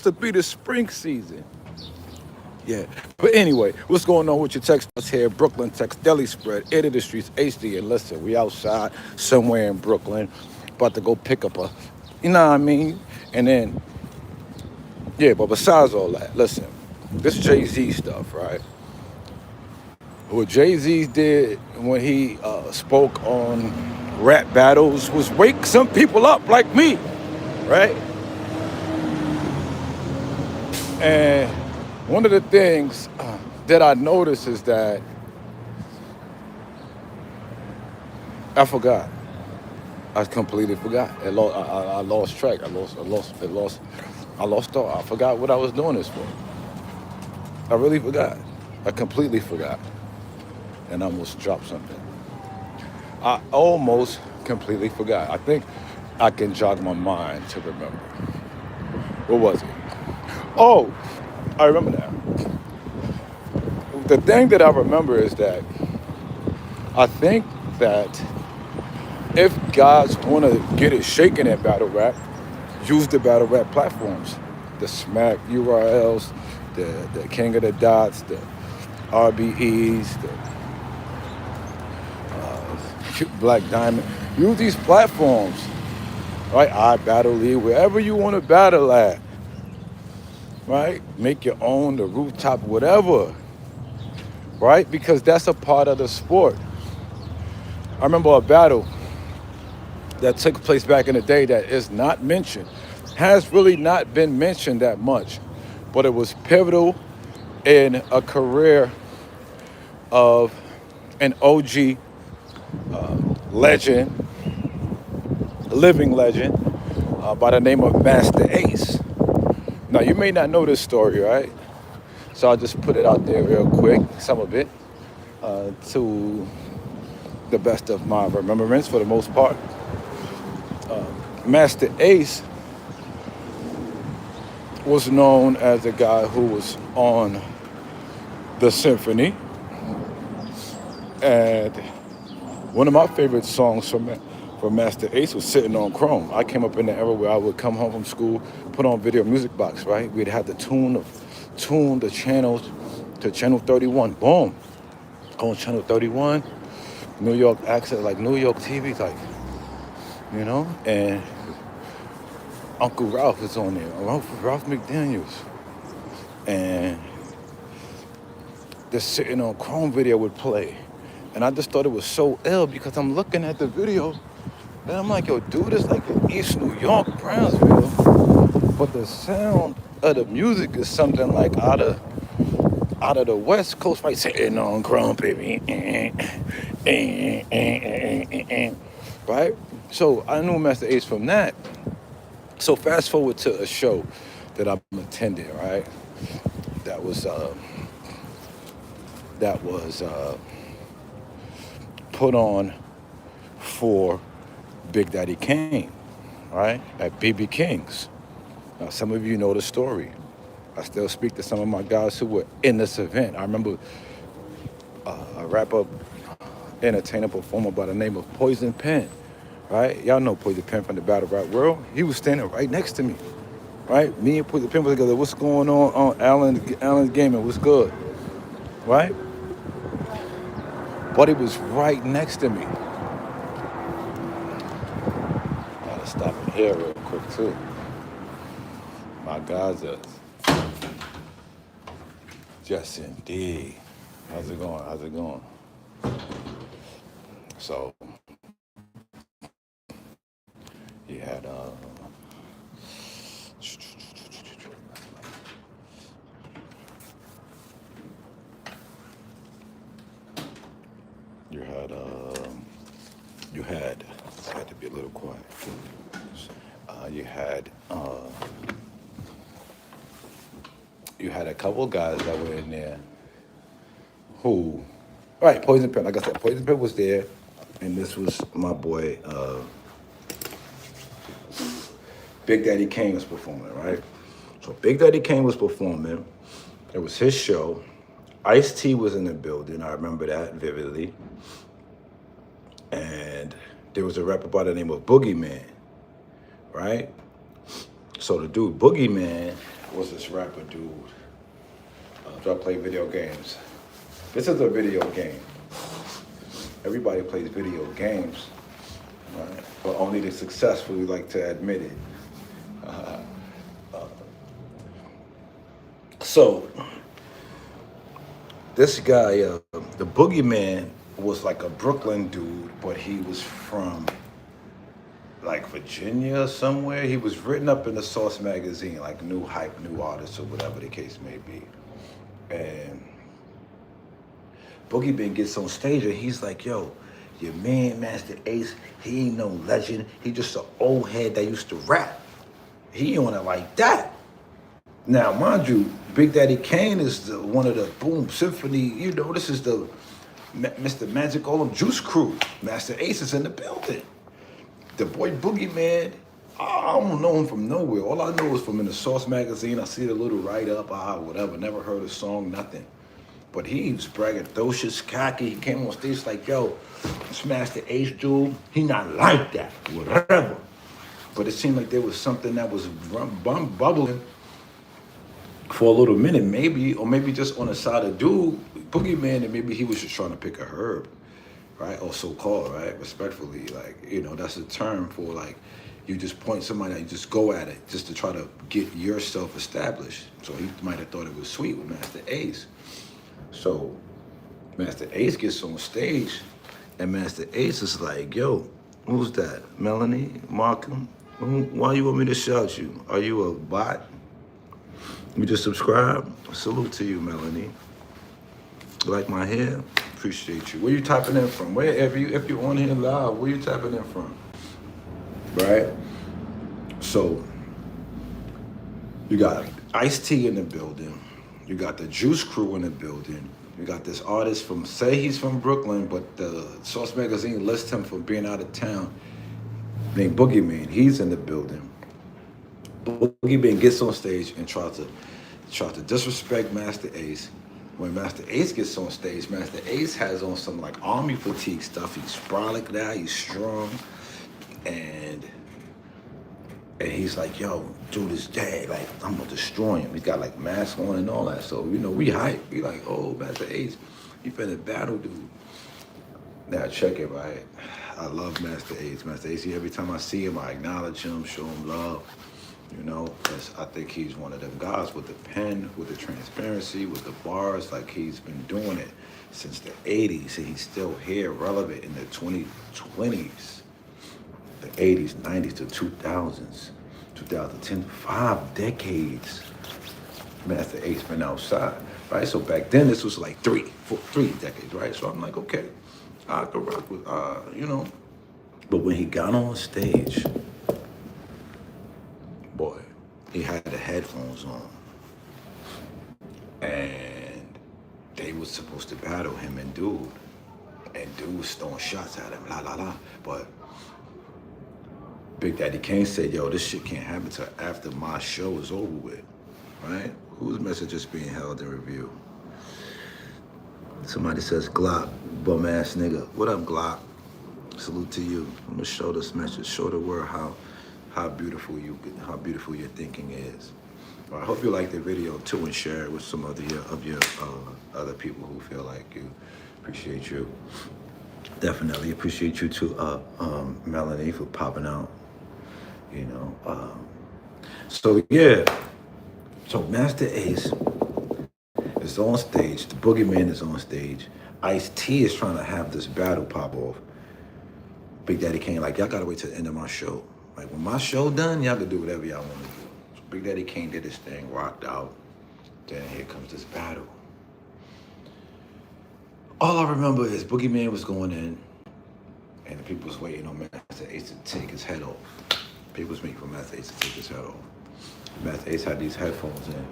to be the spring season. Yeah. But anyway, what's going on with your textiles here? Brooklyn Tex Deli Spread, 8 of the streets, HD. And listen, we outside somewhere in Brooklyn, about to go pick up a, you know what I mean? And then, yeah, but besides all that, listen, this Jay-Z stuff, right? What Jay-Z did when he spoke on rap battles was wake some people up like me, right? And one of the things that I noticed is that I forgot. I completely forgot. I lost track. I lost thought. I forgot what I was doing this for. I really forgot. I completely forgot. And I almost dropped something. I almost completely forgot. I think I can jog my mind to remember. What was it? Oh, I remember now. The thing that I remember is that I think that if guys want to get it shaken at battle rap, use the battle rap platforms, the Smack URLs, the King of the Dots, the RBEs, the Black Diamond. Use these platforms, right? I Battle League, wherever you want to battle at, right? Make your own, the rooftop, whatever, right? Because that's a part of the sport. I remember a battle that took place back in the day that is not mentioned, has really not been mentioned that much, but it was pivotal in a career of an OG legend, living legend, by the name of Master Ace. Now, you may not know this story, right? So I'll just put it out there real quick, some of it, to the best of my remembrance for the most part. Master Ace was known as a guy who was on the symphony. And one of my favorite songs from Master Ace was Sitting on Chrome. I came up in the era where I would come home from school, put on Video Music Box, right? We'd have to tune the channels to channel 31. Boom. On channel 31, New York accent, like New York TV, like, you know? And Uncle Ralph is on there, Ralph McDaniels. And the Sitting on Chrome video would play. And I just thought it was so ill because I'm looking at the video and I'm like, yo, dude, it's like in East New York, Brownsville. But the sound of the music is something like out of the West Coast, right? Sitting on Chrome, baby. Right? So I knew Master Ace from that. So fast forward to a show that I'm attending, right? That was put on for Big Daddy Kane, right? At BB King's. Now, some of you know the story. I still speak to some of my guys who were in this event. I remember a rapper, entertainer, performer by the name of Poison Pen, right? Y'all know Poison Pen from the battle rap world. He was standing right next to me, right? Me and Poison Pen were together. What's going on Allen's Gaming? What's good, right? But he was right next to me. Gotta stop in here real quick too. My guys are just indeed. How's it going? So you had I had to be a little quiet. You had a couple guys that were in there who, right, Poison Pen, like I said, Poison Pen was there, and this was my boy, Big Daddy Kane was performing, right? So Big Daddy Kane was performing. It was his show. Ice-T was in the building. I remember that vividly. And there was a rapper by the name of Boogeyman, right? So the dude Boogeyman was this rapper dude? Do I play video games? This is a video game. Everybody plays video games, right? But only the successful like to admit it. So this guy, the Boogeyman, was like a Brooklyn dude, but he was from like Virginia or somewhere. He was written up in the Source magazine, like new hype, new artist, or whatever the case may be. And Boogeyman gets on stage and he's like, yo, your man, Master Ace, he ain't no legend. He just an old head that used to rap. He on it like that. Now, mind you, Big Daddy Kane is one of the Boom Symphony, you know, this is the Mr. Magic All Juice Crew. Master Ace is in the building. The boy Boogeyman, I don't know him from nowhere. All I know is from in the Source magazine. I see the little write-up, whatever. Never heard a song, nothing. But he was braggadocious, cocky. He came on stage like, yo, this Master Ace dude, he not like that, whatever. But it seemed like there was something that was bubbling for a little minute, maybe, or maybe just on the side of dude, Boogeyman, and maybe he was just trying to pick a herb, right? Or so-called, right? Respectfully, like, you know, that's a term for like, you just point somebody out, you just go at it, just to try to get yourself established. So he might have thought it was sweet with Master Ace. So Master Ace gets on stage, and Master Ace is like, yo, who's that? Melanie? Markham? Why you want me to shout you? Are you a bot? You just subscribe? Salute to you, Melanie. Like my hair? Appreciate you. Where you typing in from? If you're on here live, where you typing in from? Right? So, you got Ice-T in the building. You got the Juice Crew in the building. You got this artist say he's from Brooklyn, but the Source magazine lists him for being out of town, named Boogeyman. He's in the building. Boogeyman gets on stage and tries to disrespect Master Ace. When Master Ace gets on stage, Master Ace has on some like army fatigue stuff. He's brolic now, he's strong, and he's like, yo, dude is dead. Like, I'm gonna destroy him. He's got like mask on and all that. So, you know, we hype. We like, oh, Master Ace, he finna battle dude. Now check it, right? I love Master Ace. Master Ace, every time I see him, I acknowledge him, show him love. You know, because I think he's one of them guys with the pen, with the transparency, with the bars, like he's been doing it since the 80s, and he's still here, relevant in the 2020s, the 80s, 90s to 2000s, 2010, 5 decades. Master Ace been outside, right? So back then, this was like three decades, right? So I'm like, okay, I could rock with, you know. But when he got on stage, boy, he had the headphones on, and they was supposed to battle him and dude was throwing shots at him, la la la. But Big Daddy Kane said, yo, this shit can't happen till after my show is over with, right? Whose message is being held in review? Somebody says, Glock, bum ass nigga. What up, Glock? Salute to you. I'm gonna show this message, show the world how beautiful your thinking is. Well, I hope you like the video too, and share it with some of your other people who feel like you. Appreciate you. Definitely appreciate you too, Melanie, for popping out. You know. So yeah. So Master Ace is on stage. The Boogeyman is on stage. Ice-T is trying to have this battle pop off. Big Daddy Kane like, y'all gotta wait till the end of my show. Like, when my show done, y'all can do whatever y'all want to do. So Big Daddy Kane did his thing, rocked out. Then here comes this battle. All I remember is Boogeyman was going in, and the people was waiting on Master Ace to take his head off. People was waiting for Master Ace to take his head off. Master Ace had these headphones in,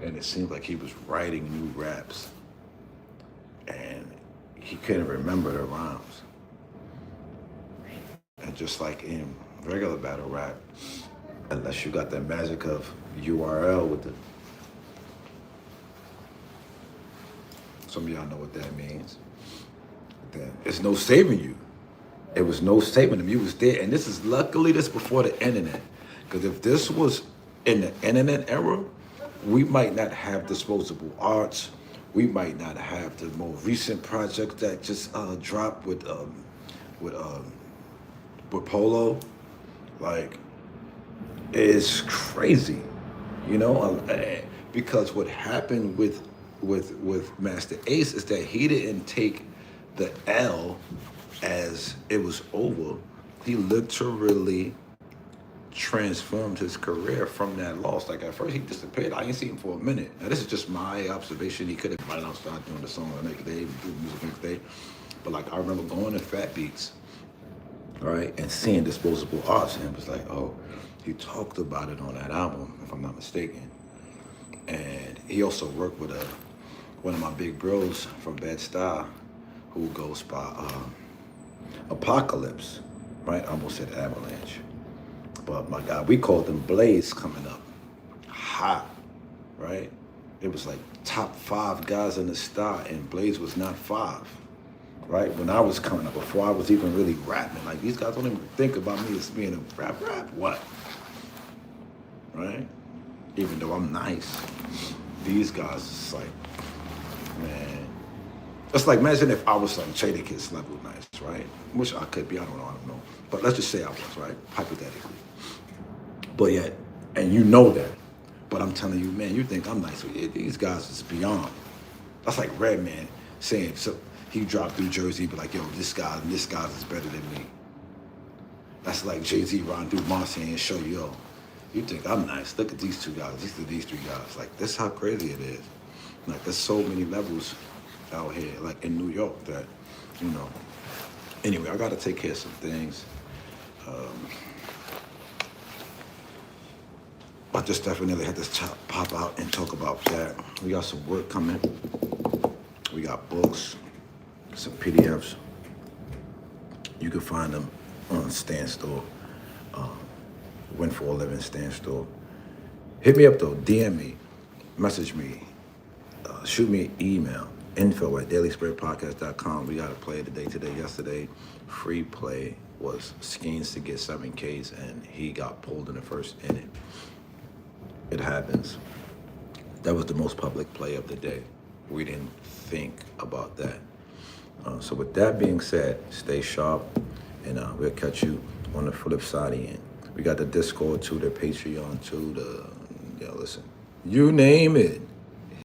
and it seemed like he was writing new raps, and he couldn't remember the rhymes. And just like in regular battle rap, unless you got the magic of URL with the, some of y'all know what that means, then it's no saving you. It was no saving him. You was there. And this is luckily this before the internet. Because if this was in the internet era, we might not have disposable arts. We might not have the more recent projects that just dropped with with Polo. Like, it's crazy, you know, because what happened with Master Ace is that he didn't take the L as it was over. He literally transformed his career from that loss. Like, at first he disappeared. I ain't seen him for a minute. Now this is just my observation. He could have might not start doing the song the next day, do music the next day. But like, I remember going to Fat Beats, right, and seeing Disposable Arts, and it was like, oh, he talked about it on that album, if I'm not mistaken. And he also worked with one of my big bros from Bed-Stuy, who goes by Apocalypse, right? I almost said Avalanche. But my God, we called them Blaze coming up. Hot, right? It was like top 5 guys in the star, and Blaze was not 5, right? When I was coming up, before I was even really rapping, like, these guys don't even think about me as being a rap, what? Right? Even though I'm nice, these guys is like, man. It's like, imagine if I was like Trader Kids level nice, right? Which I could be, I don't know. But let's just say I was, right? Hypothetically. But yet, and you know that. But I'm telling you, man, you think I'm nice. These guys is beyond. That's like Redman saying, so he dropped through Jersey, but like, yo, this guy is better than me. That's like Jay-Z riding through Marcy and show you, yo, you think I'm nice. Look at these 2 guys. These are these 3 guys. Like, that's how crazy it is. Like, there's so many levels out here, like in New York, that, you know. Anyway, I got to take care of some things. I just definitely had to pop out and talk about that. We got some work coming. We got books, some PDFs. You can find them on Stan Store. Win for a Living Stan Store. Hit me up though, DM me, message me, shoot me an email, info@dailyspreadpodcast.com. We got a play today, yesterday. Free play was Skeens to get 7 Ks, and he got pulled in the first inning. It happens. That was the most public play of the day. We didn't think about that. So with that being said, stay sharp, and we'll catch you on the flip side again. We got the Discord too, the Patreon too, listen, you name it.